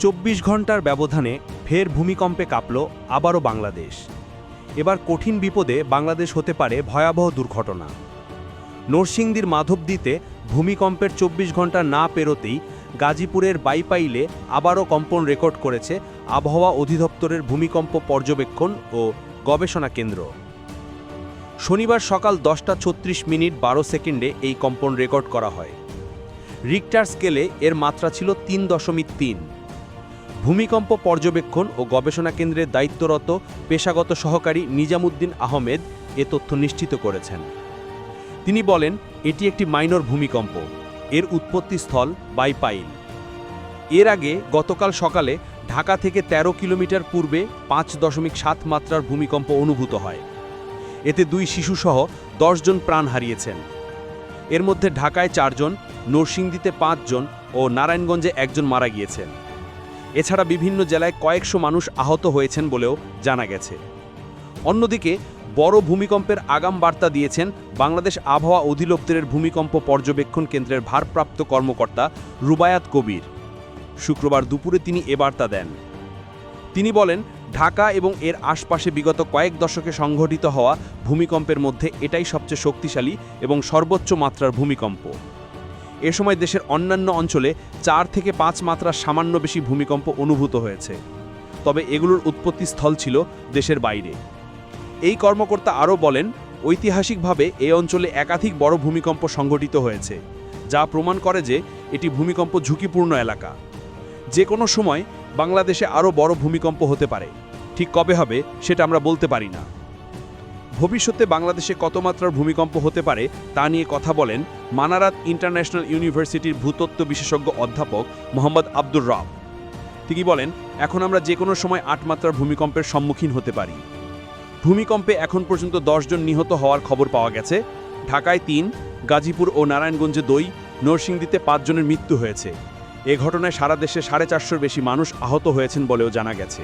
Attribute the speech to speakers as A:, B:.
A: ২৪ ঘন্টার ব্যবধানে ফের ভূমিকম্পে কাঁপল আবারও বাংলাদেশ। এবার কঠিন বিপদে বাংলাদেশ হতে পারে ভয়াবহ দুর্ঘটনা। নরসিংদীর মাধবদীতে ভূমিকম্পের ২৪ ঘন্টা না পেরোতেই গাজীপুরের বাইপাইলে আবারও কম্পন রেকর্ড করেছে আবহাওয়া অধিদপ্তরের ভূমিকম্প পর্যবেক্ষণ ও গবেষণা কেন্দ্র। শনিবার সকাল 10:36 12 এই কম্পন রেকর্ড করা হয়। রিক্টার স্কেলে এর মাত্রা ছিল ৩.৩। ভূমিকম্প পর্যবেক্ষণ ও গবেষণা কেন্দ্রের দায়িত্বরত পেশাগত সহকারী নিজামুদ্দিন আহমেদ এ তথ্য নিশ্চিত করেছেন। তিনি বলেন, এটি একটি মাইনর ভূমিকম্প। এর উৎপত্তিস্থল বাইপাইল। এর আগে গতকাল সকালে ঢাকা থেকে ১৩ কিলোমিটার পূর্বে ৫.৭ মাত্রার ভূমিকম্প অনুভূত হয়। এতে ২ শিশুসহ ১০ জন প্রাণ হারিয়েছেন। এর মধ্যে ঢাকায় ৪ জন, নরসিংদীতে ৫ জন ও নারায়ণগঞ্জে ১ জন মারা গিয়েছেন। এছাড়া বিভিন্ন জেলায় কয়েকশো মানুষ আহত হয়েছেন বলেও জানা গেছে। অন্যদিকে বড় ভূমিকম্পের আগাম বার্তা দিয়েছেন বাংলাদেশ আবহাওয়া অধিদপ্তরের ভূমিকম্প পর্যবেক্ষণ কেন্দ্রের ভারপ্রাপ্ত কর্মকর্তা রুবায়াত কবির। শুক্রবার দুপুরে তিনি এ বার্তা দেন। তিনি বলেন, ঢাকা এবং এর আশপাশে বিগত কয়েক দশকে সংঘটিত হওয়া ভূমিকম্পের মধ্যে এটাই সবচেয়ে শক্তিশালী এবং সর্বোচ্চ মাত্রার ভূমিকম্প। এ সময় দেশের অন্যান্য অঞ্চলে ৪ থেকে ৫ মাত্রার সামান্য বেশি ভূমিকম্প অনুভূত হয়েছে, তবে এগুলোর উৎপত্তিস্থল ছিল দেশের বাইরে। এই কর্মকর্তা আরও বলেন, ঐতিহাসিকভাবে এই অঞ্চলে একাধিক বড় ভূমিকম্প সংঘটিত হয়েছে, যা প্রমাণ করে যে এটি ভূমিকম্প ঝুঁকিপূর্ণ এলাকা। যে কোনো সময় বাংলাদেশে আরও বড় ভূমিকম্প হতে পারে, ঠিক কবে হবে সেটা আমরা বলতে পারি না। ভবিষ্যতে বাংলাদেশে কত মাত্রার ভূমিকম্প হতে পারে তা নিয়ে কথা বলেন মানারাত ইন্টারন্যাশনাল ইউনিভার্সিটির ভূতত্ত্ব বিশেষজ্ঞ অধ্যাপক মোহাম্মদ আব্দুর রব। তিনি বলেন, এখন আমরা যে কোনো সময় ৮ মাত্রার ভূমিকম্পের সম্মুখীন হতে পারি। ভূমিকম্পে এখন পর্যন্ত ১০ জন নিহত হওয়ার খবর পাওয়া গেছে। ঢাকায় ৩, গাজীপুর ও নারায়ণগঞ্জে ২, নরসিংদীতে ৫ জনের মৃত্যু হয়েছে। এ ঘটনায় সারা দেশে ৪৫০-র বেশি মানুষ আহত হয়েছেন বলেও জানা গেছে।